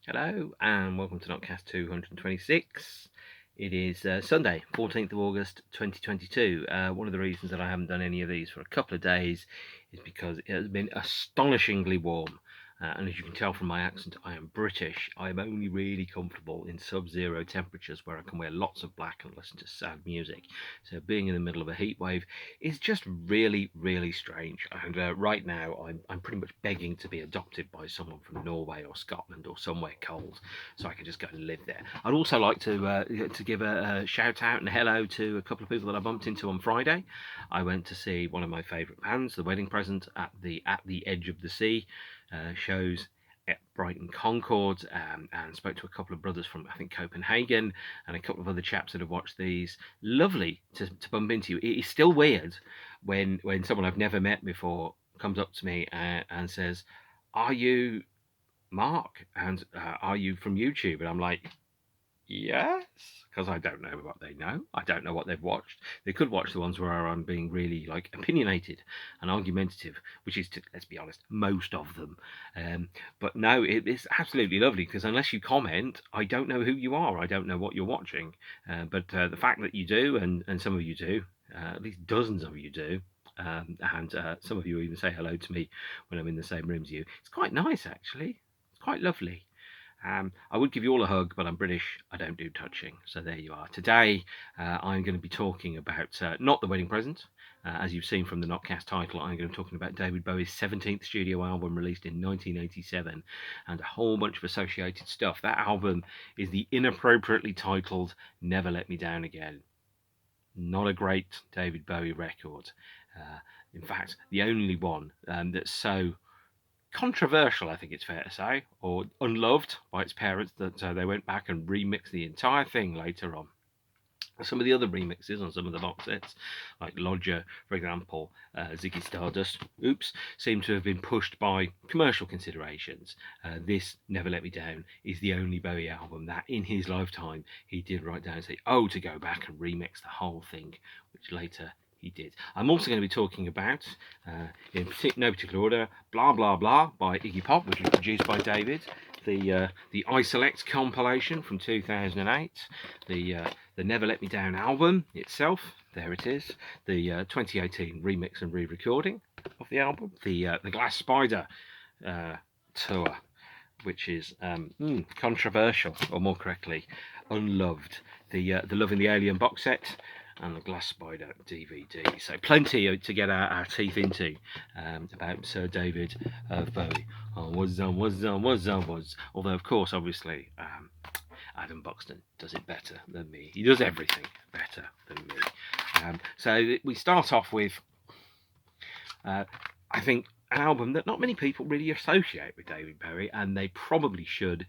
Hello and welcome to Notcast 226. It is Sunday, 14th of August 2022. One of the reasons that I haven't done any of these for a couple of days is because it has been astonishingly warm. And as you can tell from my accent, I am British. I am only really comfortable in sub-zero temperatures where I can wear lots of black and listen to sad music. So being in the middle of a heat wave is just really, really strange. And right now, I'm pretty much begging to be adopted by someone from Norway or Scotland or somewhere cold, so I can just go and live there. I'd also like to give a shout out and a hello to a couple of people that I bumped into on Friday. I went to see one of my favourite bands, The Wedding Present, at the Edge of the Sea shows at Brighton Concord, and spoke to a couple of brothers from, I think, Copenhagen, and a couple of other chaps that have watched these. Lovely to bump into you. It is still weird when someone I've never met before comes up to me and says, "Are you Mark? And are you from YouTube?" And I'm like, yes, because I don't know what they know. I don't know what they've watched. They could watch the ones where I'm being really like opinionated and argumentative, which is, let's be honest, most of them. But no, it's absolutely lovely because unless you comment, I don't know who you are. I don't know what you're watching. But the fact that you do, and some of you do, at least dozens of you do. And some of you even say hello to me when I'm in the same room as you. It's quite nice, actually. It's quite lovely. I would give you all a hug, but I'm British. I don't do touching. So there you are. Today, I'm going to be talking about not The Wedding Present. As you've seen from the Notcast title, I'm going to be talking about David Bowie's 17th studio album released in 1987 and a whole bunch of associated stuff. That album is the inappropriately titled Never Let Me Down Again. Not a great David Bowie record. In fact, the only one that's so controversial, I think it's fair to say, or unloved by its parents, that they went back and remixed the entire thing later on. Some of the other remixes on some of the box sets, like Lodger, for example, Ziggy Stardust, seem to have been pushed by commercial considerations. This Never Let Me Down is the only Bowie album that in his lifetime he did write down and say, oh, to go back and remix the whole thing, which later he did. I'm also going to be talking about, in no particular order, Blah Blah Blah by Iggy Pop, which was produced by David, the I Select compilation from 2008, the Never Let Me Down album itself, there it is, the 2018 remix and re-recording of the album, the Glass Spider tour, which is controversial, or more correctly, unloved, the Love in the Alien box set, and the Glass Spider DVD. So plenty to get our teeth into about Sir David Bowie. Was. Although, of course, obviously, Adam Buxton does it better than me. He does everything better than me. So we start off with, I think, an album that not many people really associate with David Bowie, and they probably should,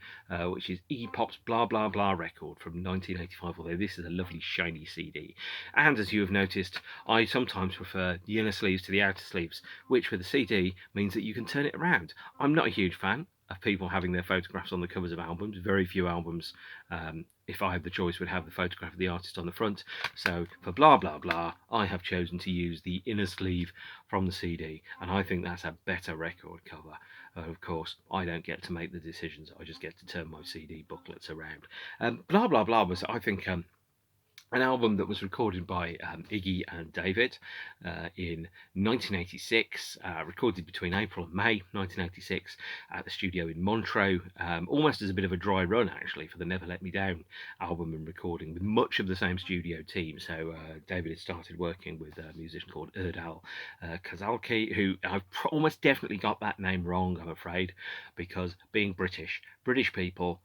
which is Iggy Pop's Blah Blah Blah record from 1985, although this is a lovely shiny CD. And as you have noticed, I sometimes prefer the inner sleeves to the outer sleeves, which with a CD means that you can turn it around. I'm not a huge fan of people having their photographs on the covers of albums. Very few albums, if I had the choice, would have the photograph of the artist on the front. So for Blah Blah Blah, I have chosen to use the inner sleeve from the CD, and I think that's a better record cover. Of course, I don't get to make the decisions, I just get to turn my CD booklets around. Blah Blah Blah was, I think, an album that was recorded by Iggy and David in 1986, recorded between April and May 1986 at the studio in Montreux, almost as a bit of a dry run actually for the Never Let Me Down album and recording, with much of the same studio team. So David had started working with a musician called Erdal Kazalki, who I've almost definitely got that name wrong, I'm afraid, because being British people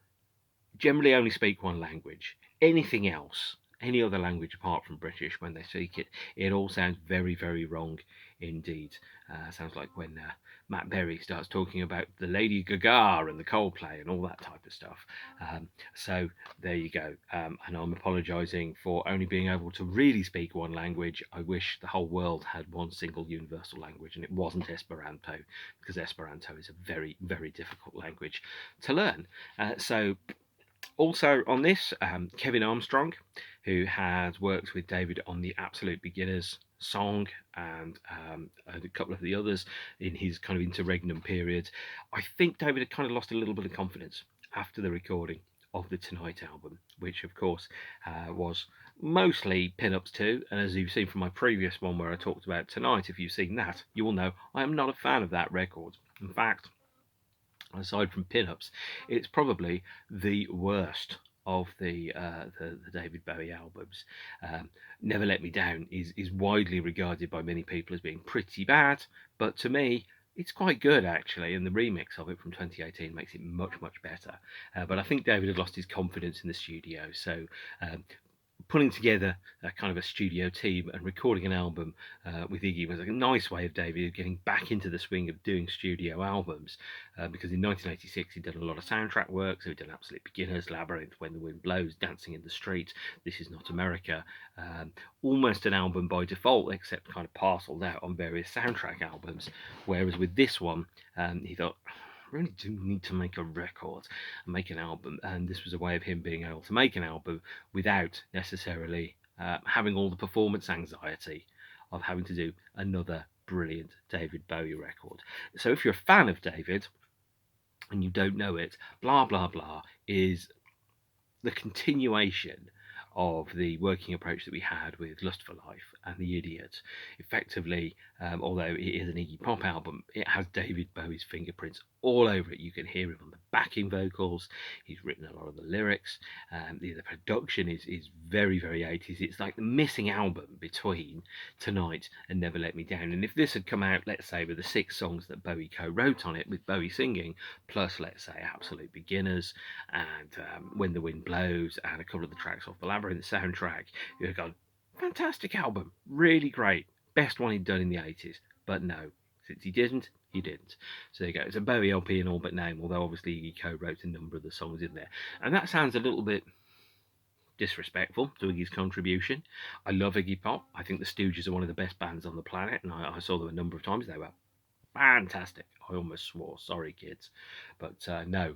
generally only speak one language. Anything else, any other language apart from British, when they speak it, it all sounds very, very wrong indeed. Sounds like when Matt Berry starts talking about the Lady Gaga and the Coldplay and all that type of stuff. So there you go. And I'm apologising for only being able to really speak one language. I wish the whole world had one single universal language, and it wasn't Esperanto, because Esperanto is a very, very difficult language to learn. So also on this, Kevin Armstrong, who has worked with David on the Absolute Beginners song and a couple of the others in his kind of interregnum period, I think David had kind of lost a little bit of confidence after the recording of the Tonight album, which of course was mostly pin-ups too. And as you've seen from my previous one where I talked about Tonight, if you've seen that, you will know I am not a fan of that record. In fact, aside from pin-ups, it's probably the worst of the David Bowie albums. Never Let Me Down is widely regarded by many people as being pretty bad, but to me, it's quite good actually, and the remix of it from 2018 makes it much better. But I think David had lost his confidence in the studio, so putting together a kind of a studio team and recording an album with Iggy was a nice way of David getting back into the swing of doing studio albums, because in 1986 he'd done a lot of soundtrack work, so he'd done Absolute Beginners, Labyrinth, When the Wind Blows, Dancing in the Street, This Is Not America, almost an album by default, except kind of parceled out on various soundtrack albums, whereas with this one, he thought, really do need to make a record and make an album, and this was a way of him being able to make an album without necessarily having all the performance anxiety of having to do another brilliant David Bowie record. So if you're a fan of David and you don't know it, Blah Blah Blah is the continuation of the working approach that we had with Lust for Life and The Idiot. Effectively, although it is an Iggy Pop album, it has David Bowie's fingerprints all over it. You can hear him on the backing vocals. He's written a lot of the lyrics. The production is very 80s. It's like the missing album between Tonight and Never Let Me Down. And if this had come out, let's say, with the 6 songs that Bowie co-wrote on it, with Bowie singing, plus, let's say, Absolute Beginners and When the Wind Blows and a couple of the tracks off the Labyrinth soundtrack, you've got fantastic album, really great, best one he'd done in the 80s. But no, since he didn't, he didn't. So there you go. It's a Bowie LP in all but name, although obviously he co-wrote a number of the songs in there. And that sounds a little bit disrespectful to Iggy's contribution. I love Iggy Pop. I think the Stooges are one of the best bands on the planet, and I saw them a number of times. They were fantastic. I almost swore. Sorry, kids. But no,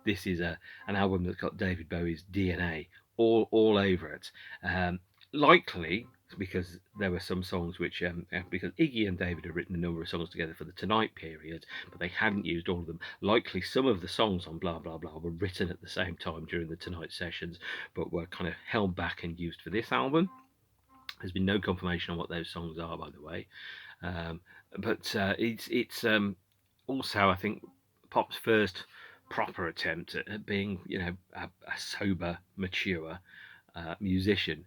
this is an album that's got David Bowie's DNA all over it. Likely because there were some songs which, because Iggy and David had written a number of songs together for the Tonight period, but they hadn't used all of them. Likely some of the songs on Blah Blah Blah were written at the same time during the Tonight sessions, but were kind of held back and used for this album. There's been no confirmation on what those songs are, by the way. But it's also, I think, Pop's first proper attempt at being, a sober, mature musician,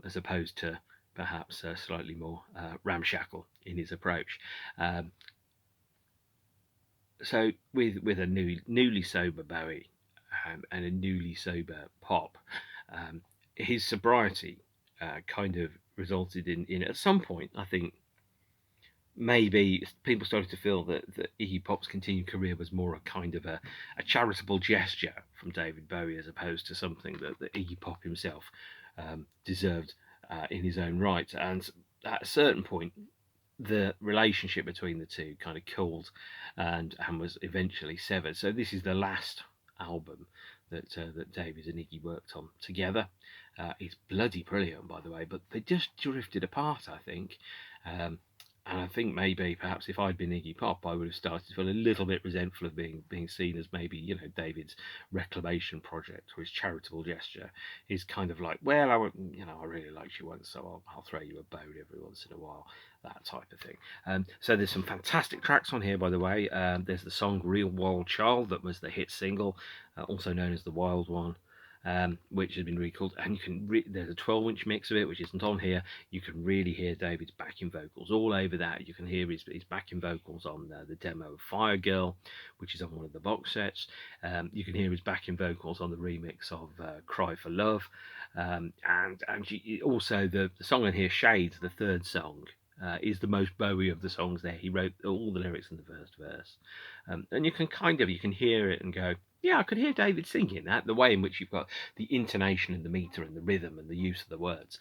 as opposed to perhaps slightly more ramshackle in his approach. So with a newly sober Bowie and a newly sober Pop, his sobriety kind of resulted in at some point, I think, maybe people started to feel that Iggy Pop's continued career was more a kind of a charitable gesture from David Bowie, as opposed to something that Iggy Pop himself deserved in his own right. And at a certain point, the relationship between the two kind of cooled and was eventually severed. So this is the last album that David and Iggy worked on together. It's bloody brilliant, by the way, but they just drifted apart, I think. And I think maybe perhaps if I'd been Iggy Pop, I would have started to feel a little bit resentful of being seen as maybe, David's reclamation project or his charitable gesture is kind of like, well, I really liked you once, so I'll throw you a bone every once in a while, that type of thing. So there's some fantastic tracks on here, by the way. There's the song Real Wild Child, that was the hit single, also known as The Wild One. Which has been recalled, and you can there's a 12-inch mix of it which isn't on here. You can really hear David's backing vocals all over that. You can hear his backing vocals on the demo of Fire Girl, which is on one of the box sets. You can hear his backing vocals on the remix of Cry for Love, and also the song on here, Shades, the third song, is the most Bowie of the songs there. He wrote all the lyrics in the first verse, and you can hear it and go, yeah, I could hear David singing that. The way in which you've got the intonation and the meter and the rhythm and the use of the words,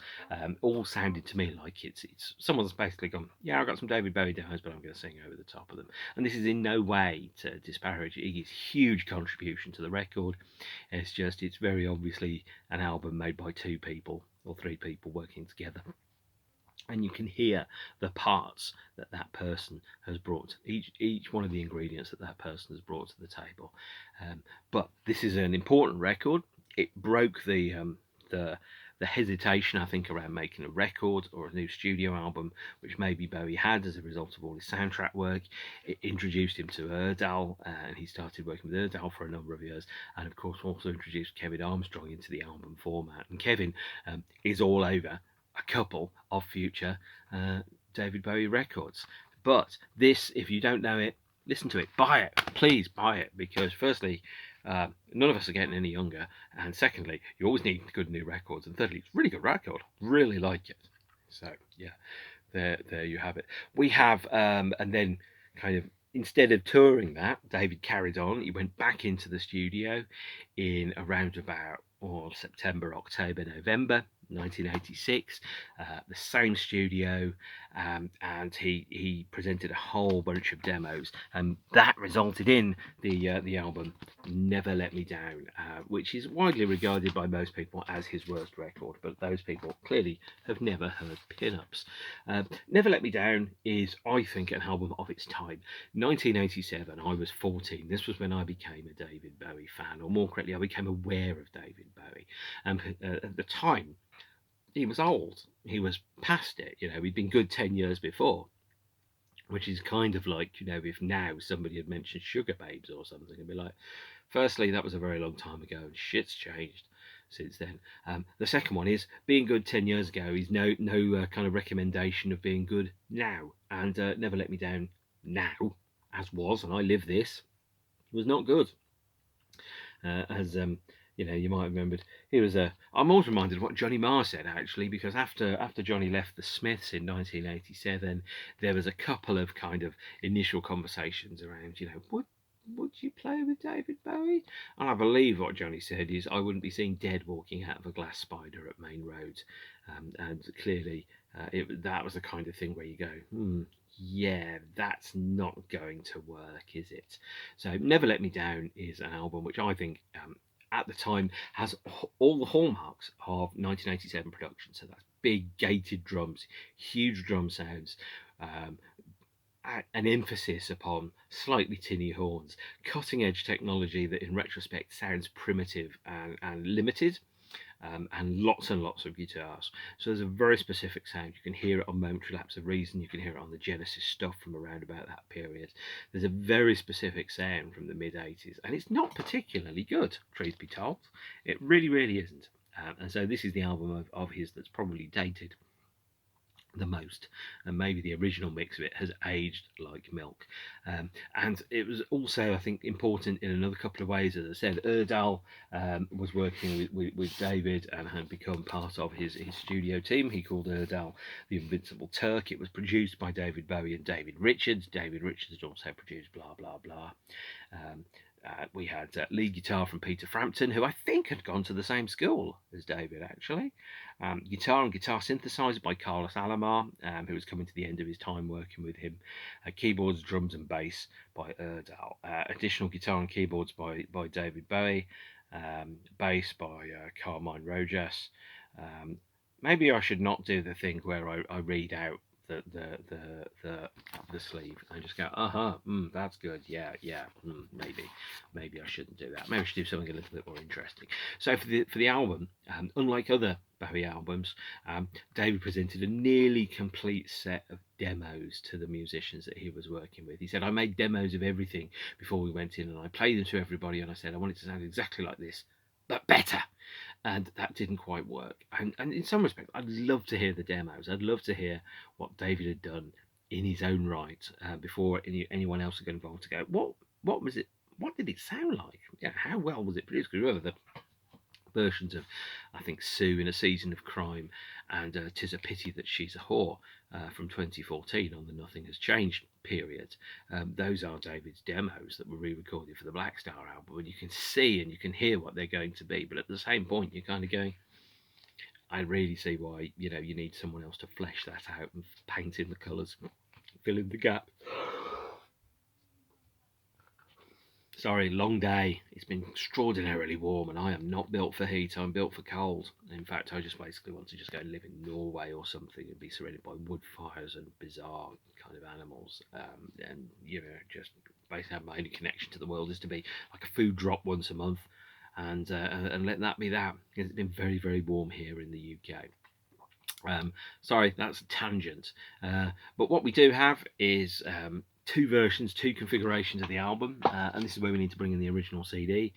all sounded to me like it's someone's basically gone, yeah, I've got some David Bowie demos, but I'm going to sing over the top of them. And this is in no way to disparage Iggy's huge contribution to the record. It's very obviously an album made by 2 people or 3 people working together. and you can hear the parts that that person has brought, each one of the ingredients that that person has brought to the table. But this is an important record. It broke the the hesitation, I think, around making a record or a new studio album, which maybe Bowie had as a result of all his soundtrack work. It introduced him to Erdal, and he started working with Erdal for a number of years, and of course also introduced Kevin Armstrong into the album format. And Kevin is all over a couple of future David Bowie records. But this, if you don't know it, listen to it, buy it, please buy it, because firstly, none of us are getting any younger, and secondly, you always need good new records, and thirdly, it's a really good record, really like it. So yeah, there you have it. We have, and then kind of instead of touring that, David carried on. He went back into the studio in around about September, October, November 1986, the same studio, and he presented a whole bunch of demos, and that resulted in the album Never Let Me Down, which is widely regarded by most people as his worst record, but those people clearly have never heard Pin-Ups. Never Let Me Down is, I think, an album of its time. 1987, I was 14. This was when I became a David Bowie fan, or more correctly, I became aware of David Bowie. And at the time, he was old. He was past it. You know, he'd been good 10 years before, which is kind of like, you know, if now somebody had mentioned Sugar Babes or something, it'd be like, firstly, that was a very long time ago, and shit's changed since then. The second one is being good 10 years ago is no kind of recommendation of being good now. And Never Let Me Down now, as was, and I live this, was not good. As you know, you might have remembered, he was a. I'm always reminded of what Johnny Marr said, actually, because after Johnny left the Smiths in 1987, there was a couple of kind of initial conversations around, you know, would you play with David Bowie? And I believe what Johnny said is, I wouldn't be seen dead walking out of a glass spider at Main Road. And clearly, that was the kind of thing where you go, yeah, that's not going to work, is it? So Never Let Me Down is an album which I think at the time has all the hallmarks of 1987 production. So that's big gated drums, huge drum sounds, an emphasis upon slightly tinny horns, cutting edge technology that in retrospect sounds primitive and limited. And lots of guitars. So there's a very specific sound. You can hear it on Momentary Lapse of Reason. You can hear it on the Genesis stuff from around about that period. There's a very specific sound from the mid-80s, and it's not particularly good, truth be told. It really, really isn't. And so this is the album of his that's probably dated the most, and maybe the original mix of it has aged like milk. And it was also, I think, important in another couple of ways. As I said, Erdal was working with David and had become part of his studio team. He called Erdal the Invincible Turk. It was produced by David Bowie and David Richards. David Richards had also produced blah blah blah. We had lead guitar from Peter Frampton, who I think had gone to the same school as David, actually. Guitar and guitar synthesizer by Carlos Alomar, who was coming to the end of his time working with him. Keyboards, drums, and bass by Erdal. Additional guitar and keyboards by David Bowie. Bass by Carmine Rojas. Maybe I should not do the thing where I read out the sleeve and just go, that's good, yeah, maybe I shouldn't do that. Maybe I should do something a little bit more interesting. So for the album, unlike other Bowie albums, David presented a nearly complete set of demos to the musicians that he was working with. He said, I made demos of everything before we went in, and I played them to everybody, and I said I want it to sound exactly like this, but better. And that didn't quite work. And in some respects, I'd love to hear the demos. I'd love to hear what David had done in his own right before anyone else had got involved to go, what was it? What did it sound like? Yeah, how well was it produced? Because remember, the versions of, I think, Sue in A Season of Crime and 'Tis a Pity That She's a Whore from 2014 on the Nothing Has Changed period. Those are David's demos that were re-recorded for the Black Star album, and you can see and you can hear what they're going to be, but at the same point you're kind of going, I really see why, you know, you need someone else to flesh that out and paint in the colours, fill in the gap. Sorry, long day. It's been extraordinarily warm, and I am not built for heat. I'm built for cold. In fact, I just basically want to just go and live in Norway or something and be surrounded by wood fires and bizarre kind of animals. And just basically have my only connection to the world is to be like a food drop once a month, and let that be that. It's been very, very warm here in the UK. Sorry, that's a tangent. But what we do have is two versions, two configurations of the album, and this is where we need to bring in the original CD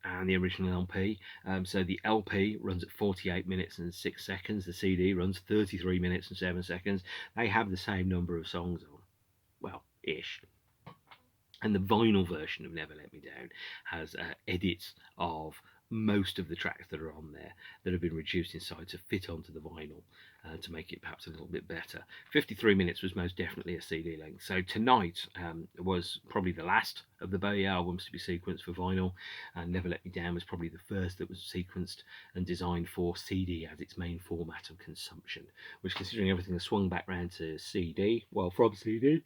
and the original LP. So the LP runs at 48 minutes and 6 seconds. The CD runs 33 minutes and 7 seconds. They have the same number of songs on, well, ish. And the vinyl version of Never Let Me Down has edits of most of the tracks that are on there that have been reduced in size to fit onto the vinyl to make it perhaps a little bit better. 53 minutes was most definitely a CD length. So Tonight was probably the last of the Bowie albums to be sequenced for vinyl, and Never Let Me Down was probably the first that was sequenced and designed for CD as its main format of consumption, which, considering everything has swung back round to CD, well, from CD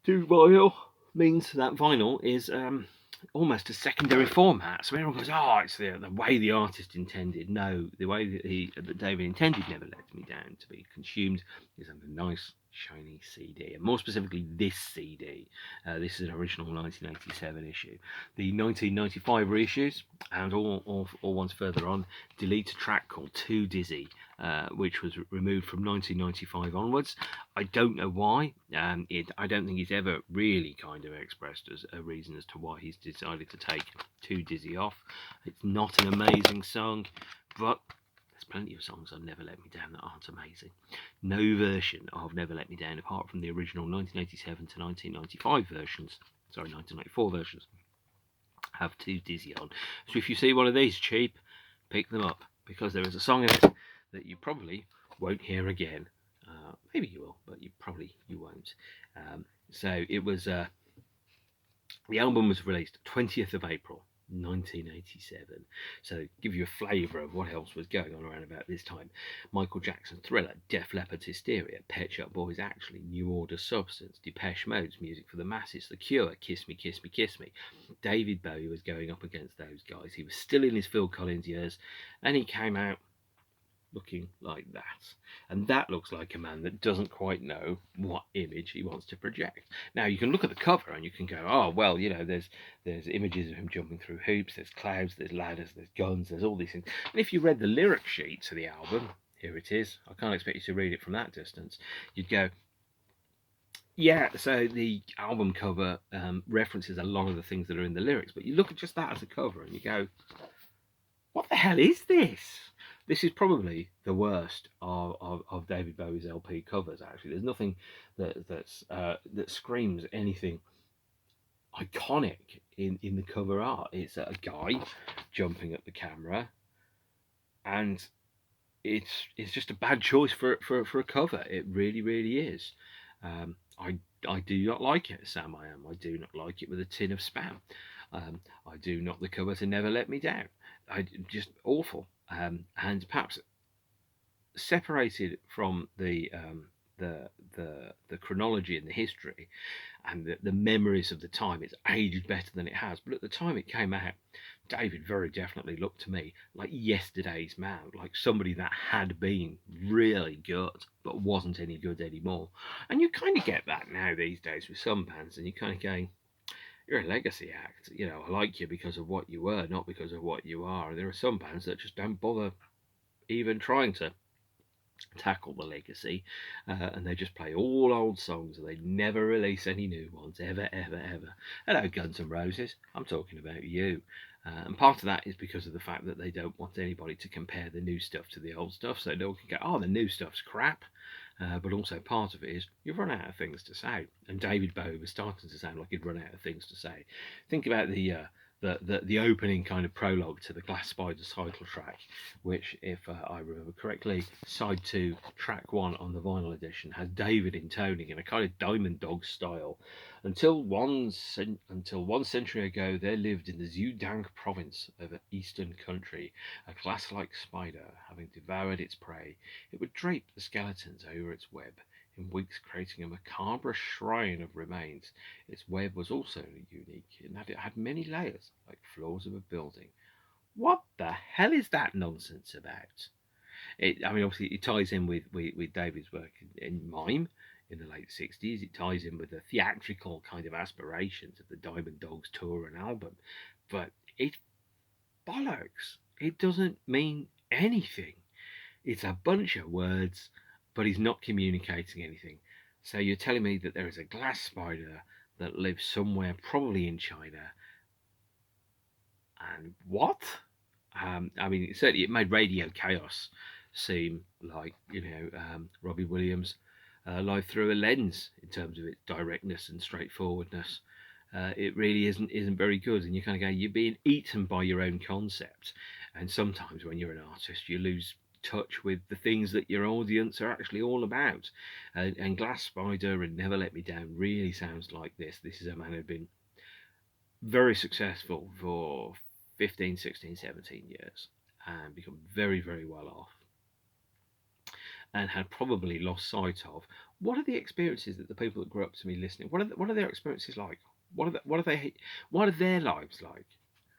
to vinyl, means that vinyl is almost a secondary format. So everyone goes, "Oh, it's the way the artist intended." No, the way that David intended Never Let Me Down to be consumed is on a nice, shiny CD, and more specifically, this CD. This is an original 1987 issue. The 1995 reissues and all ones further on delete a track called Too Dizzy, which was removed from 1995 onwards. I don't know why. I don't think he's ever really kind of expressed as a reason as to why he's decided to take Too Dizzy off. It's not an amazing song, but there's plenty of songs on Never Let Me Down that aren't amazing. No version of Never Let Me Down, apart from the original 1987 to 1995 versions, 1994 versions, have Too Dizzy on. So if you see one of these cheap, pick them up, because there is a song in it that you probably won't hear again. Maybe you will, but you won't. So it was the album was released 20th of April 1987. So give you a flavour of what else was going on around about this time. Michael Jackson, Thriller, Def Leppard's Hysteria, Pet Shop Boys Actually, New Order Substance, Depeche Mode's Music for the Masses, The Cure, Kiss Me, Kiss Me, Kiss Me. David Bowie was going up against those guys. He was still in his Phil Collins years, and he came out looking like that. And that looks like a man that doesn't quite know what image he wants to project. Now, you can look at the cover and you can go, oh, well, there's images of him jumping through hoops, there's clouds, there's ladders, there's guns, there's all these things. And if you read the lyric sheet to the album, here it is, I can't expect you to read it from that distance, you'd go, yeah, so the album cover references a lot of the things that are in the lyrics, but you look at just that as a cover and you go, what the hell is this? This is probably the worst of David Bowie's LP covers. Actually, there's nothing that screams anything iconic in the cover art. It's a guy jumping at the camera, and it's just a bad choice for a cover. It really, really is. I do not like it, Sam. I do not like it with a tin of Spam. I do not the cover to Never Let Me Down. Just awful. And perhaps separated from the chronology and the history and the memories of the time, it's aged better than it has. But at the time it came out, David very definitely looked to me like yesterday's man, like somebody that had been really good but wasn't any good anymore. And you kind of get that now these days with some bands, and you're kind of going, you're a legacy act. I like you because of what you were, not because of what you are. There are some bands that just don't bother even trying to tackle the legacy, and they just play all old songs and they never release any new ones, ever, ever, ever. Hello, Guns N' Roses, I'm talking about you. And part of that is because of the fact that they don't want anybody to compare the new stuff to the old stuff, so no one can go, oh, the new stuff's crap. But also part of it is you've run out of things to say, and David Bowie was starting to sound like he'd run out of things to say. Think about the opening kind of prologue to the Glass Spiders title track, which, if I remember correctly, side 2, track 1 on the vinyl edition, has David intoning in a kind of Diamond Dog style. Until one century ago, there lived in the Zhejiang province of an eastern country a glass-like spider. Having devoured its prey, it would drape the skeletons over its web. in weeks, creating a macabre shrine of remains. Its web was also unique in that it had many layers, like floors of a building. What the hell is that nonsense about? I mean, obviously, it ties in with David's work in mime in the late 60s. It ties in with the theatrical kind of aspirations of the Diamond Dogs tour and album. But it's bollocks. It doesn't mean anything. It's a bunch of words, but he's not communicating anything. So you're telling me that there is a glass spider that lives somewhere, probably in China, and what? I mean, certainly it made Radio Chaos seem like, Robbie Williams live through a lens in terms of its directness and straightforwardness. It really isn't very good, and you kind of go, you're being eaten by your own concept. And sometimes when you're an artist, you lose touch with the things that your audience are actually all about. And Glass Spider and Never Let Me Down really sounds like this. This is a man who'd been very successful for 15, 16, 17 years and become very, very well off, and had probably lost sight of what are the experiences that the people that grew up to me listening, what are their experiences like? What are their lives like?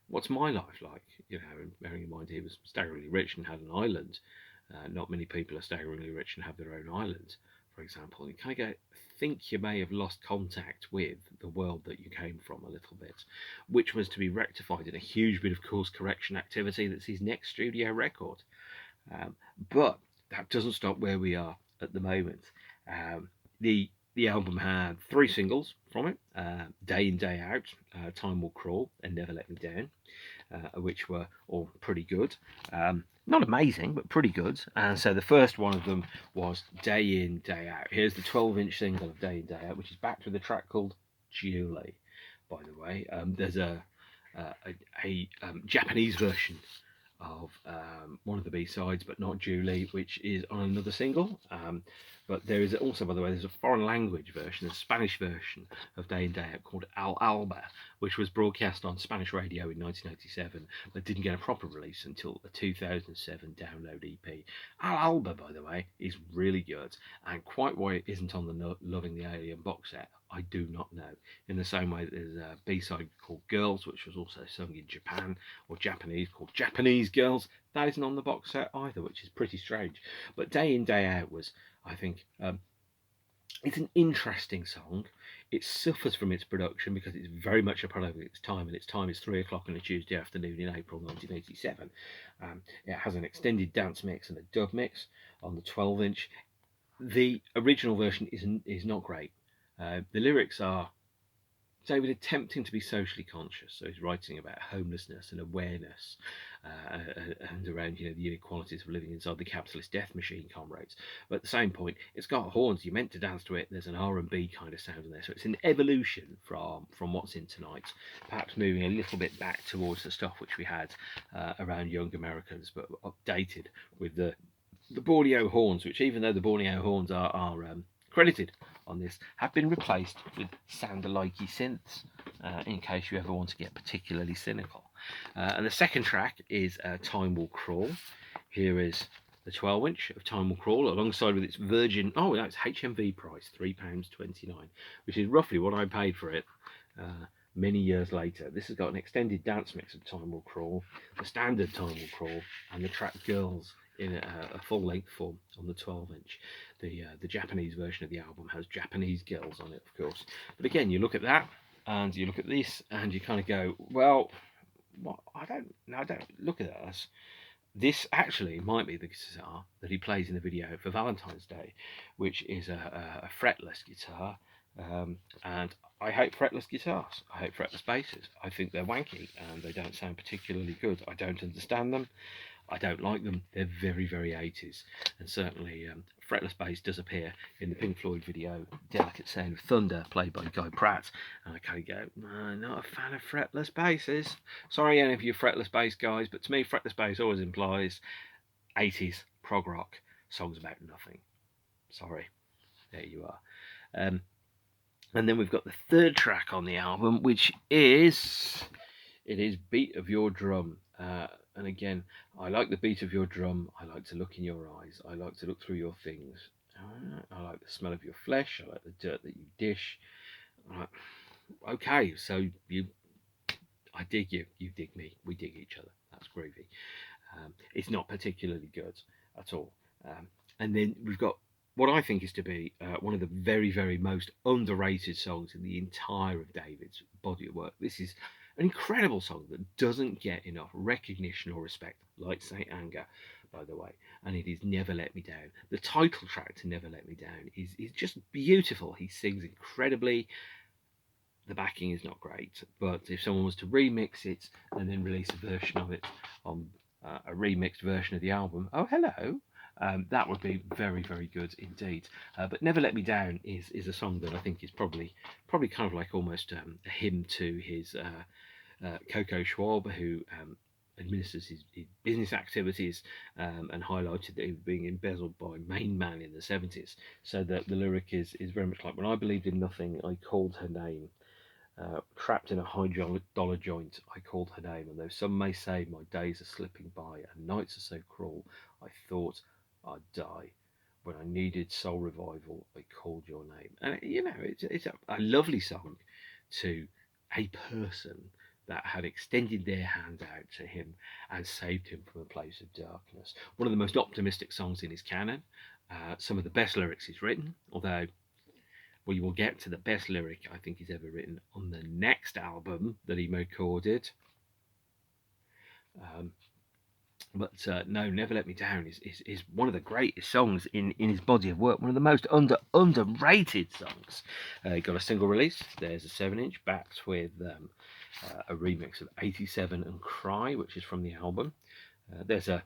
What's my life like? And bearing in mind he was staggeringly rich and had an island. Not many people are staggeringly rich and have their own island, for example. You kind of go, think you may have lost contact with the world that you came from a little bit, which was to be rectified in a huge bit of course correction activity that's his next studio record. But that doesn't stop where we are at the moment. The album had 3 singles from it: Day In Day Out, Time Will Crawl, and Never Let Me Down, which were all pretty good. Not amazing, but pretty good. And so the first one of them was Day In Day Out. Here's the 12-inch single of Day In Day Out, which is backed with a track called Julie, by the way. There's a Japanese version of one of the B-sides, but not Julie, which is on another single. But there is also, by the way, there's a foreign language version, a Spanish version of Day In Day Out called Al Alba, which was broadcast on Spanish radio in 1987, but didn't get a proper release until a 2007 download EP. Al Alba, by the way, is really good, and quite why it isn't on the Loving the Alien box set, I do not know. In the same way that there's a B-side called Girls, which was also sung in Japan, or Japanese, called Japanese Girls. That isn't on the box set either, which is pretty strange. But Day In, Day Out was, I think, it's an interesting song. It suffers from its production because it's very much a product of its time, and its time is 3 o'clock on a Tuesday afternoon in April 1987. It has an extended dance mix and a dub mix on the 12-inch. The original version is not great. The lyrics are David attempting to be socially conscious, so he's writing about homelessness and awareness, and around the inequalities of living inside the capitalist death machine, comrades. But at the same point, it's got horns. You're meant to dance to it. There's an R&B kind of sound in there, so it's an evolution from what's in tonight, perhaps moving a little bit back towards the stuff which we had around Young Americans, but updated with the Borneo horns, which, even though the Borneo horns are credited on this, have been replaced with sound-alikey synths, in case you ever want to get particularly cynical. And the second track is Time Will Crawl. Here is the 12-inch of Time Will Crawl, alongside with its Virgin, it's HMV price, £3.29, which is roughly what I paid for it many years later. This has got an extended dance mix of Time Will Crawl, the standard Time Will Crawl, and the track Girls in a full-length form on the 12-inch. The Japanese version of the album has Japanese Girls on it, of course. But again, you look at that, and you look at this, and you kind of go, well, what? I don't look at this. This actually might be the guitar that he plays in the video for Valentine's Day, which is a fretless guitar. And I hate fretless guitars. I hate fretless basses. I think they're wanky and they don't sound particularly good. I don't understand them. I don't like them. They're very, very 80s. And certainly fretless bass does appear in the Pink Floyd video Delicate Sound of Thunder, played by Guy Pratt. And I kind of go, I'm not a fan of fretless basses. Sorry, any of you fretless bass guys, but to me, fretless bass always implies 80s prog rock songs about nothing. Sorry. There you are. And then we've got the third track on the album, which is Beat of Your Drum. And again, I like the beat of your drum. I like to look in your eyes. I like to look through your things. I like the smell of your flesh. I like the dirt that you dish. I'm like, okay, so I dig you, you dig me, we dig each other. That's groovy. It's not particularly good at all. Um, and then we've got what I think is to be one of the very, very most underrated songs in the entire of David's body of work. This is an incredible song that doesn't get enough recognition or respect, like Saint Anger, by the way. And it is Never Let Me Down. The title track to Never Let Me Down is just beautiful. He sings incredibly. The backing is not great, but if someone was to remix it and then release a version of it on a remixed version of the album, oh hello, that would be very, very good indeed. But Never Let Me Down is a song that I think is probably kind of like almost a hymn to his Coco Schwab, who administers his business activities and highlighted that he was being embezzled by Main Man in the 70s. So that the lyric is very much like, when I believed in nothing, I called her name. Trapped in a high dollar joint, I called her name, and though some may say my days are slipping by and nights are so cruel, I thought I'd die. When I needed soul revival, I called your name. And it's a lovely song to a person that had extended their hand out to him and saved him from a place of darkness. One of the most optimistic songs in his canon. Some of the best lyrics he's written, although we will get to the best lyric I think he's ever written on the next album that he recorded. But no, Never Let Me Down is one of the greatest songs in his body of work, one of the most underrated songs. He got a single release. There's a 7-inch backed with a remix of 87 and Cry, which is from the album. There's a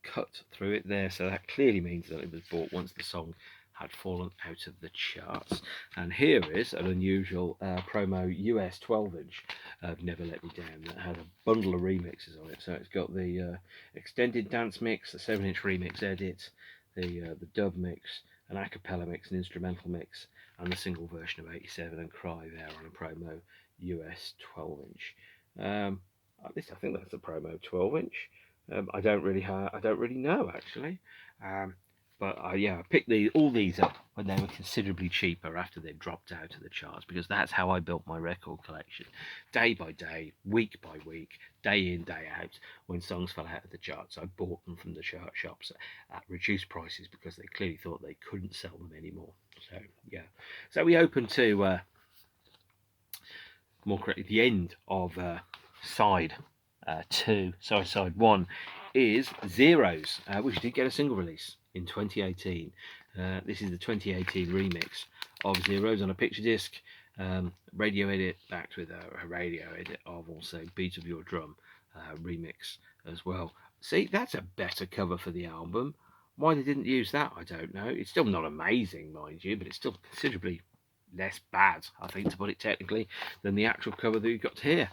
cut through it there, so that clearly means that it was bought once the song had fallen out of the charts. And here is an unusual promo US 12-inch of Never Let Me Down that had a bundle of remixes on it. So it's got the extended dance mix, the 7-inch remix edit, the dub mix, an a cappella mix, an instrumental mix, and the single version of 87 and Cry there on a promo US 12-inch. At least I think that's a promo 12-inch. I don't really know actually. But I picked all these up when they were considerably cheaper after they dropped out of the charts, because that's how I built my record collection. Day by day, week by week, day in, day out. When songs fell out of the charts, I bought them from the chart shops at reduced prices because they clearly thought they couldn't sell them anymore. So, yeah. So we open to, more correctly, the end of side 2. Sorry, side 1 is Zeros, which did get a single release in 2018. This is the 2018 remix of Zeros on a picture disc, radio edit backed with a radio edit of also Beat of Your Drum remix as well. See, that's a better cover for the album. Why they didn't use that, I don't know. It's still not amazing, mind you, but it's still considerably less bad, I think, to put it technically, than the actual cover that you've got here.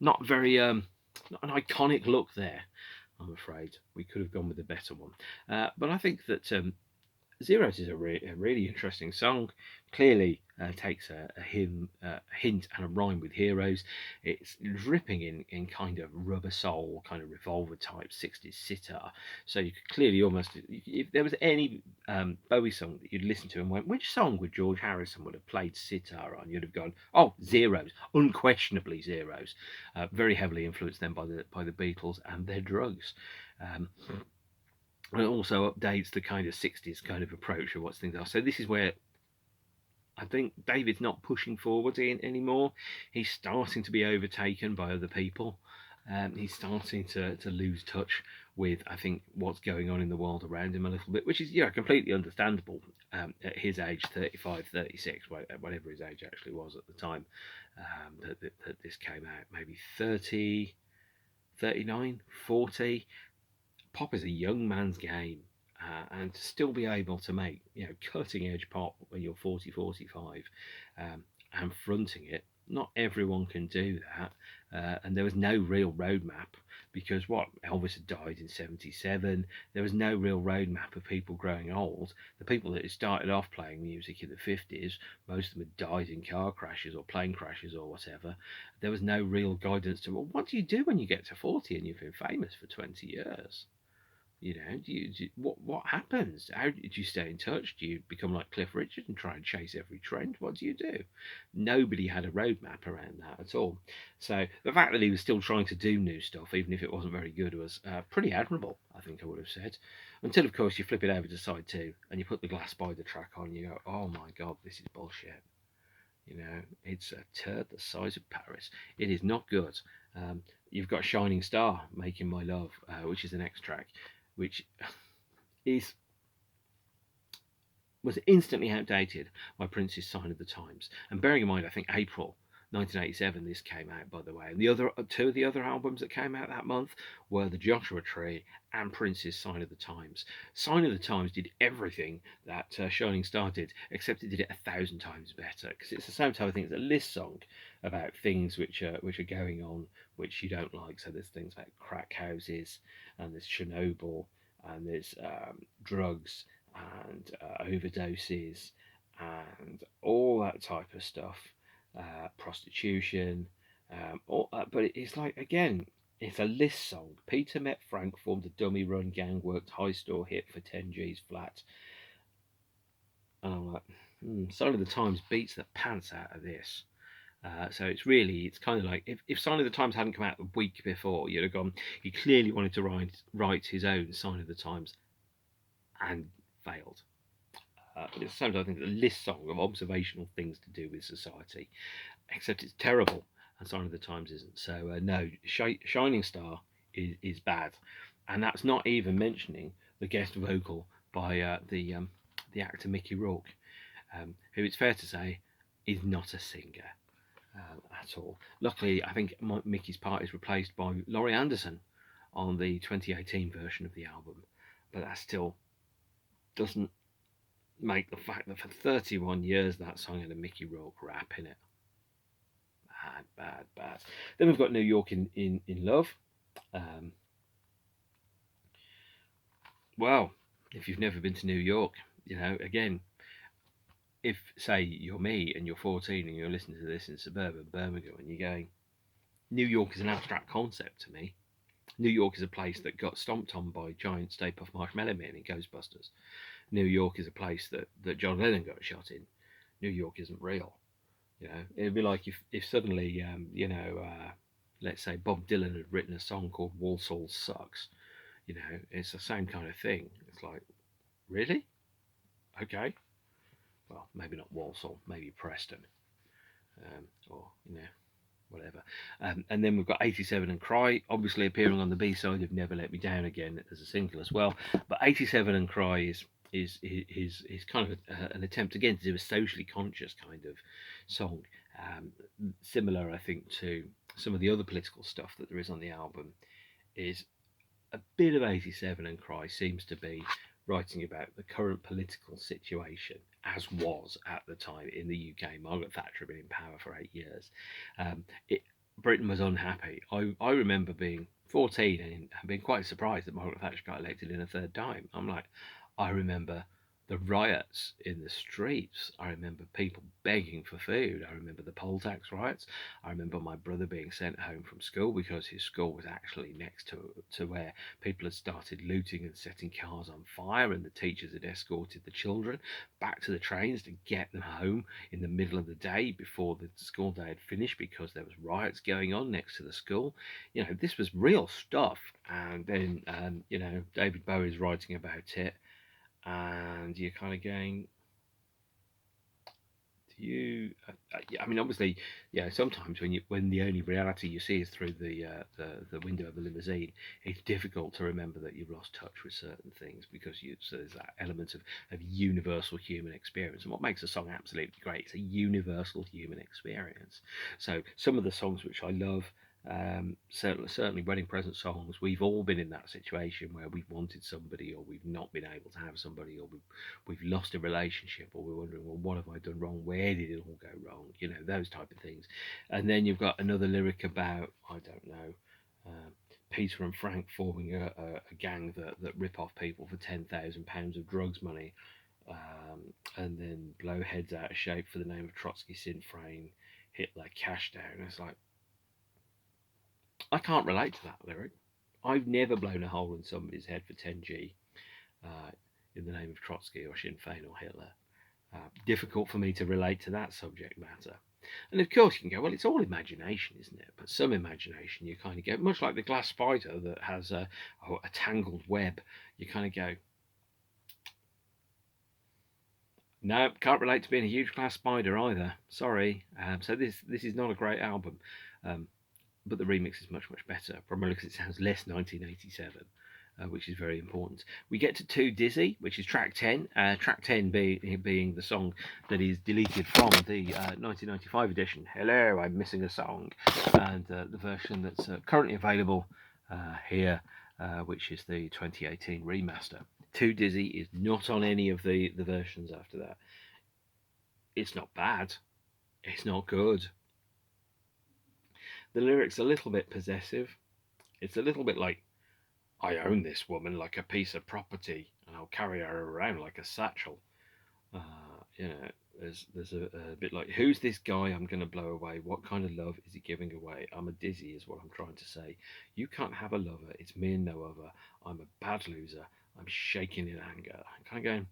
Not very, not an iconic look there, I'm afraid. We could have gone with a better one. But I think that Zeros is a really interesting song. Clearly takes a hint and a rhyme with Heroes. It's dripping in kind of rubber soul, kind of revolver type 60s sitar. So you could clearly almost, if there was any Bowie song that you'd listen to and went, which song would George Harrison would have played sitar on? You'd have gone, oh, Zeros, unquestionably Zeros. Very heavily influenced then by the Beatles and their drugs. And it also updates the kind of 60s kind of approach of what things are. So this is where I think David's not pushing forward anymore. He's starting to be overtaken by other people. He's starting to lose touch with, I think, what's going on in the world around him a little bit, which is completely understandable at his age, 35, 36, whatever his age actually was at the time that this came out. Maybe 30, 39, 40. Pop is a young man's game, and to still be able to make cutting edge pop when you're 40, 45, and fronting it, not everyone can do that. And there was no real roadmap, because Elvis had died in 77. There was no real roadmap of people growing old. The people that had started off playing music in the 50s, most of them had died in car crashes or plane crashes or whatever. There was no real guidance to, well, what do you do when you get to 40 and you've been famous for 20 years? You know, what happens? How do you stay in touch? Do you become like Cliff Richard and try and chase every trend? What do you do? Nobody had a roadmap around that at all. So the fact that he was still trying to do new stuff, even if it wasn't very good, was pretty admirable, I think I would have said. Until, of course, you flip it over to side two and you put the Glass Spider track on, and you go, oh my God, this is bullshit. You know, it's a turd the size of Paris. It is not good. You've got Shining Star, Making My Love, which is the next track, which is was instantly outdated by Prince's Sign of the Times. And bearing in mind, I think April 1987 this came out, by the way. And the other two of the other albums that came out that month were The Joshua Tree and Prince's Sign of the Times. Sign of the Times did everything that Shining Star did, except it did it 1,000 times better, because it's the same type of thing. It's a list song about things which are going on which you don't like. So there's things like crack houses, and there's Chernobyl, and there's drugs, and overdoses, and all that type of stuff, prostitution, but it's like, again, it's a list song. Peter met Frank, formed a dummy run gang, worked high store hit for 10 G's flat. And I'm like, Sign of the Times beats the pants out of this. So it's kind of like, if Sign of the Times hadn't come out the week before, you'd have gone, he clearly wanted to write his own Sign of the Times and failed. But it's sometimes, I think, a list song of observational things to do with society, except it's terrible, and Sign of the Times isn't. So no, Shining Star is bad, and that's not even mentioning the guest vocal by the actor Mickey Rourke, who, it's fair to say, is not a singer at all. Luckily, I think Mickey's part is replaced by Laurie Anderson on the 2018 version of the album, but that still doesn't make the fact that for 31 years that song had a Mickey Rourke rap in it. Bad. Then we've got New York in Love. Well, if you've never been to New York, you know, again, if, say, you're me and you're 14 and you're listening to this in suburban Birmingham and you're going, New York is an abstract concept to me. New York is a place that got stomped on by giant Stay Puft Marshmallow Men in Ghostbusters. New York is a place that John Lennon got shot in. New York isn't real. You know, it'd be like if suddenly, let's say Bob Dylan had written a song called Walsall Sucks. You know, it's the same kind of thing. It's like, really? Okay. Well, maybe not Walsall, maybe Preston, or, you know, whatever. And then we've got 87 and Cry, obviously appearing on the B-side of Never Let Me Down again as a single as well. But 87 and Cry is kind of an attempt again to do a socially conscious kind of song, similar, I think, to some of the other political stuff that there is on the album. Is a bit of 87 and Cry seems to be writing about the current political situation as was at the time in the UK. Margaret Thatcher had been in power for 8 years. Britain was unhappy. I remember being 14 and being quite surprised that Margaret Thatcher got elected in a third time. I'm like, I remember the riots in the streets. I remember people begging for food. I remember the poll tax riots. I remember my brother being sent home from school because his school was actually next to where people had started looting and setting cars on fire, and the teachers had escorted the children back to the trains to get them home in the middle of the day before the school day had finished because there was riots going on next to the school. You know, this was real stuff. And then, David Bowie is writing about it, and you're kind of going, I mean, obviously, yeah. Sometimes when the only reality you see is through the window of the limousine, it's difficult to remember that you've lost touch with certain things because so there's that element of universal human experience. And what makes a song absolutely great is a universal human experience. So some of the songs which I love. Certainly wedding present songs, we've all been in that situation where we've wanted somebody or we've not been able to have somebody, or we've lost a relationship, or we're wondering, well, what have I done wrong, where did it all go wrong, you know, those type of things. And then you've got another lyric about, I don't know, Peter and Frank forming a gang that rip off people for £10,000 of drugs money, and then blow heads out of shape for the name of Trotsky, Sinn Féin, Hitler, cash down. It's like, I can't relate to that lyric. I've never blown a hole in somebody's head for 10G in the name of Trotsky or Sinn Féin or Hitler. Difficult for me to relate to that subject matter. And of course, you can go, well, it's all imagination, isn't it? But some imagination, you kind of go, much like the glass spider that has a tangled web, you kind of go, no, can't relate to being a huge glass spider either. Sorry. So this is not a great album, but the remix is much better, primarily because it sounds less 1987. Which is very important. We get to Too Dizzy, which is track 10. Track 10 being the song that is deleted from the 1995 edition. Hello, I'm missing a song. And the version that's currently available here, which is the 2018 remaster. Too Dizzy is not on any of the versions after that. It's not bad. It's not good. The lyrics are a little bit possessive. It's a little bit like, I own this woman like a piece of property, and I'll carry her around like a satchel. There's a bit like, who's this guy I'm going to blow away? What kind of love is he giving away? I'm a dizzy is what I'm trying to say. You can't have a lover, it's me and no other. I'm a bad loser, I'm shaking in anger. I'm kind of going,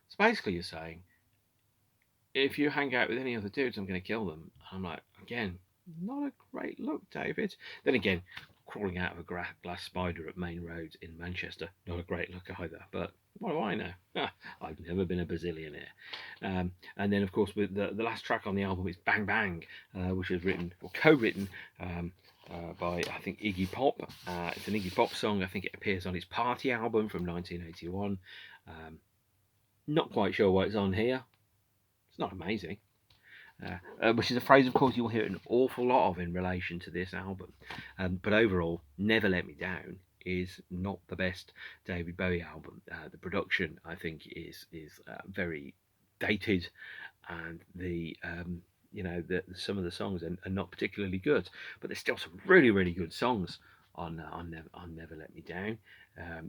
so basically you're saying, if you hang out with any other dudes, I'm going to kill them. And I'm like, again, not a great look, David. Then again, crawling out of a glass spider at Main Road in Manchester, not a great look either. But what do I know? I've never been a bazillionaire. And then, of course, with the last track on the album is Bang Bang, which was written or co-written by, I think, Iggy Pop. It's an Iggy Pop song. I think it appears on his Party album from 1981. Not quite sure why it's on here. It's not amazing. Which is a phrase, of course, you'll hear an awful lot of in relation to this album. But overall, Never Let Me Down is not the best David Bowie album. The production, I think, is very dated, and some of the songs are not particularly good. But there's still some really good songs on Never Let Me Down.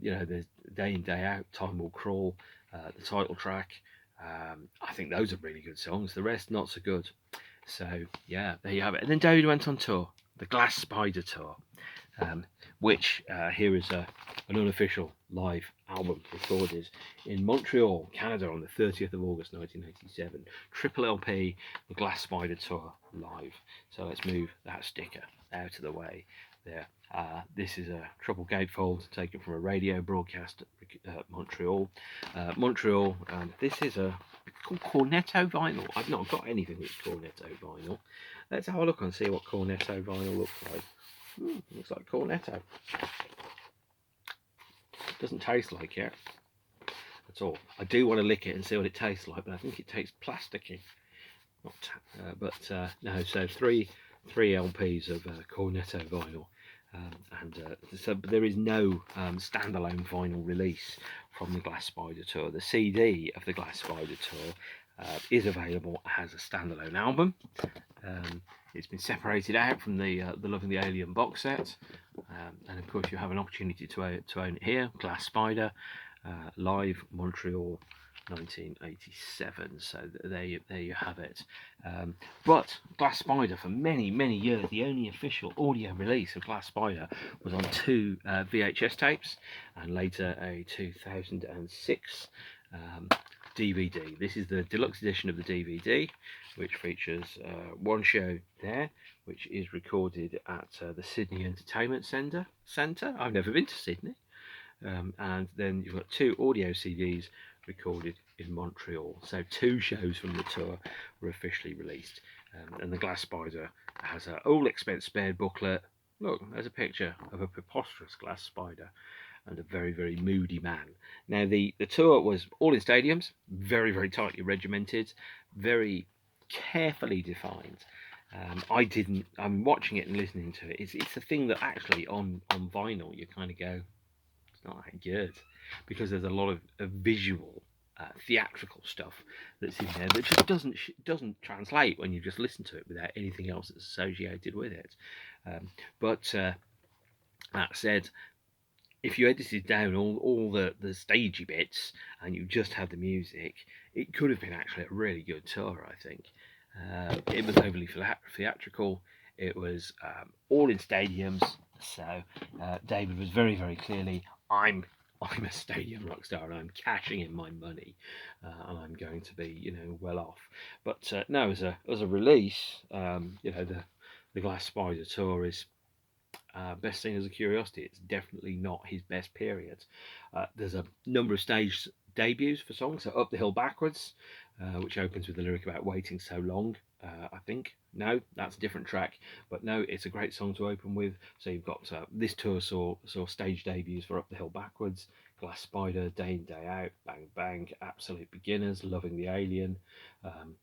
There's Day In Day Out, Time Will Crawl, the title track. I think those are really good songs. The rest, not so good. So, yeah, there you have it. And then David went on tour, the Glass Spider Tour, which here is an unofficial live album recorded in Montreal, Canada on the 30th of August 1987. Triple LP, the Glass Spider Tour live. So let's move that sticker out of the way there. This is a triple gatefold taken from a radio broadcast at Montreal. This is called Cornetto vinyl. I've not got anything that's Cornetto vinyl. Let's have a look and see what Cornetto vinyl looks like. Looks like Cornetto. Doesn't taste like it at all. I do want to lick it and see what it tastes like, but I think it tastes plasticky. No. So three LPs of Cornetto vinyl. So there is no standalone vinyl release from the Glass Spider Tour. The CD of the Glass Spider Tour is available as a standalone album. It's been separated out from the Love and the Alien box set, and of course you have an opportunity to own it here. Glass Spider, live Montreal 1987. So there you have it. But Glass Spider, for many years, the only official audio release of Glass Spider was on 2 VHS tapes, and later a 2006 DVD. This is the deluxe edition of the DVD, which features one show there, which is recorded at the Sydney Entertainment Centre. I've never been to Sydney. And then you've got 2 audio CDs recorded in Montreal. So 2 shows from the tour were officially released. And the Glass Spider has an all expense spared booklet. Look, there's a picture of a preposterous glass spider and a very moody man. Now the tour was all in stadiums, very tightly regimented, very carefully defined. I'm watching it and listening to it. It's a thing that actually on vinyl you kind of go, not that good, because there's a lot of visual theatrical stuff that's in there that just doesn't translate when you just listen to it without anything else that's associated with it. But that said, if you edited down all the stagey bits and you just had the music, it could have been actually a really good tour, I think. It was overly theatrical. It was all in stadiums, So David was very, very clearly, I'm a stadium rock star and I'm cashing in my money, and I'm going to be, well off. But no, as a release, the Glass Spider tour is best seen as a curiosity. It's definitely not his best period. There's a number of stage debuts for songs. So Up the Hill Backwards, which opens with the lyric about waiting so long. I think no, that's a different track, but no, it's a great song to open with. So you've got this tour saw stage debuts for Up the Hill Backwards, Glass Spider, Day In Day Out, Bang Bang, Absolute Beginners, Loving the Alien. Um,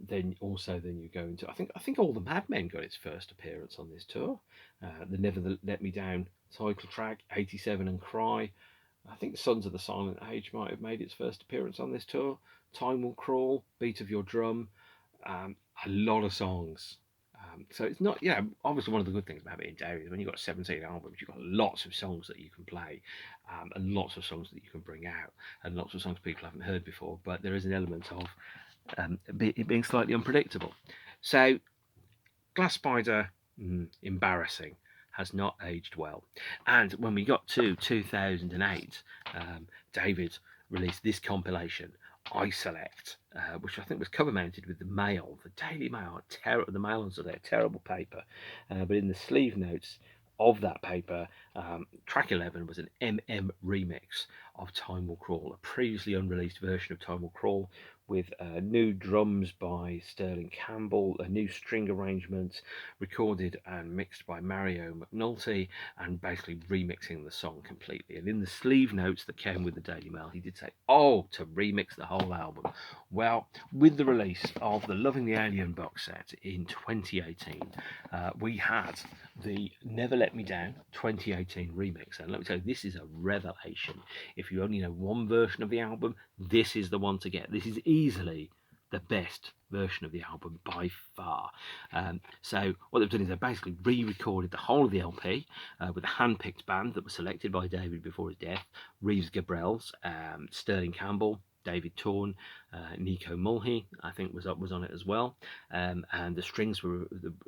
then you go into I think All the Madmen got its first appearance on this tour. The Never Let Me Down title track, 87 and Cry. I think Sons of the Silent Age might have made its first appearance on this tour. Time Will Crawl, Beat of Your Drum, a lot of songs. So it's not, obviously one of the good things about being Dave is when you've got 17 albums, you've got lots of songs that you can play, and lots of songs that you can bring out, and lots of songs people haven't heard before, but there is an element of it being slightly unpredictable. So Glass Spider, embarrassing, has not aged well. And when we got to 2008, David released this compilation, I Select, which I think was cover mounted with the Mail, the Daily Mail. The Mail on Sunday, terrible paper. But in the sleeve notes of that paper, track 11 was an MM remix of Time Will Crawl, a previously unreleased version of Time Will Crawl, with new drums by Sterling Campbell, a new string arrangement recorded and mixed by Mario McNulty, and basically remixing the song completely. And in the sleeve notes that came with the Daily Mail, he did say, to remix the whole album. Well, with the release of the Loving the Alien box set in 2018, we had the Never Let Me Down 2018 remix. And let me tell you, this is a revelation. If you only know one version of the album, this is the one to get. This is easily the best version of the album by far. So what they've done is they've basically re-recorded the whole of the LP with a hand-picked band that was selected by David before his death: Reeves Gabrels, Sterling Campbell, David Torn, Nico Mulhey, I think was on it as well, and the strings were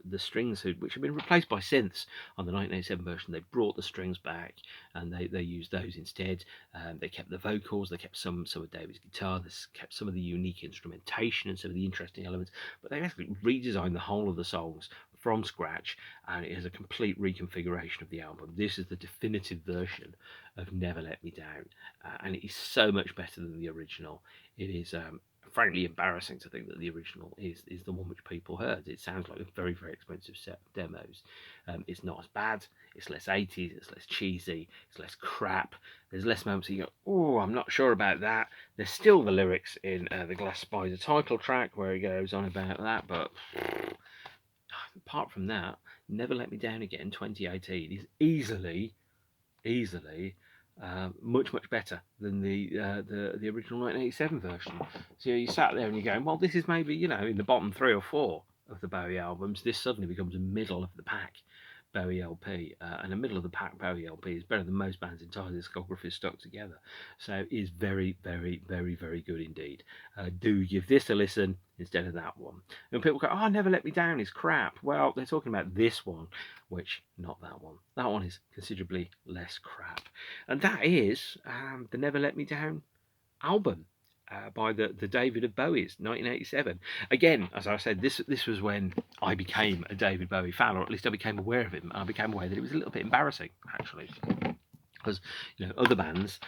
the strings which had been replaced by synths on the 1987 version. They brought the strings back and they used those instead. They kept the vocals, they kept some of David's guitar, they kept some of the unique instrumentation and some of the interesting elements, but they basically redesigned the whole of the songs from scratch, and it is a complete reconfiguration of the album. This is the definitive version of Never Let Me Down, and it is so much better than the original. It is frankly embarrassing to think that the original is the one which people heard. It sounds like a very, very expensive set of demos. It's not as bad, it's less 80s, it's less cheesy, it's less crap. There's less moments you go, I'm not sure about that. There's still the lyrics in the Glass Spider title track where he goes on about that, but apart from that, Never Let Me Down Again 2018 is easily much better than the original 1987 version. So you sat there and you're going, well, this is maybe in the bottom 3 or 4 of the Bowie albums. This suddenly becomes a middle of the pack Bowie LP, and a middle of the pack Bowie LP is better than most bands' entire discographies stuck together. So it is very, very, very, very good indeed. Do give this a listen instead of that one. And people go, Never Let Me Down is crap. Well, they're talking about this one, which, not that one. That one is considerably less crap. And that is the Never Let Me Down album. By the David of Bowie's 1987. Again, as I said, this was when I became a David Bowie fan, or at least I became aware of him. I became aware that it was a little bit embarrassing, actually, because other bands,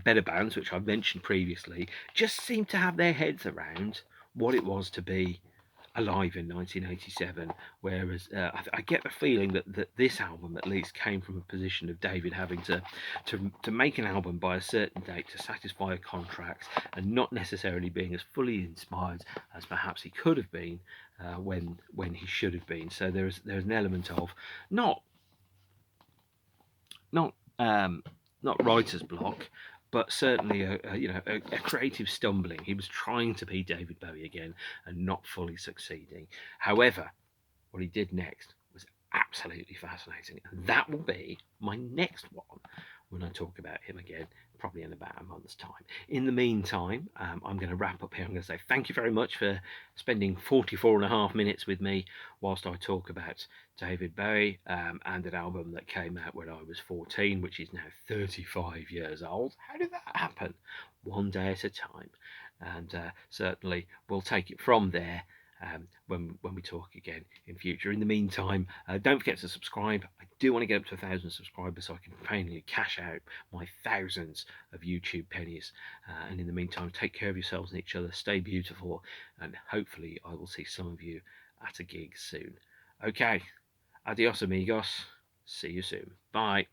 better bands, which I've mentioned previously, just seemed to have their heads around what it was to be alive in 1987, whereas I get the feeling that this album at least came from a position of David having to make an album by a certain date to satisfy a contract, and not necessarily being as fully inspired as perhaps he could have been when he should have been. So there's an element of not writer's block, but certainly a creative stumbling. He was trying to be David Bowie again and not fully succeeding. However, what he did next was absolutely fascinating, and that will be my next one, when I talk about him again, probably in about a month's time. In the meantime, I'm going to wrap up here. I'm going to say thank you very much for spending 44.5 minutes with me whilst I talk about David Bowie and an album that came out when I was 14, which is now 35 years old. How did that happen? One day at a time. And certainly we'll take it from there when we talk again in future. In the meantime, don't forget to subscribe. I do want to get up to 1,000 subscribers so I can finally cash out my thousands of YouTube pennies. And in the meantime, take care of yourselves and each other. Stay beautiful, and hopefully I will see some of you at a gig soon. Okay, adios amigos. See you soon. Bye.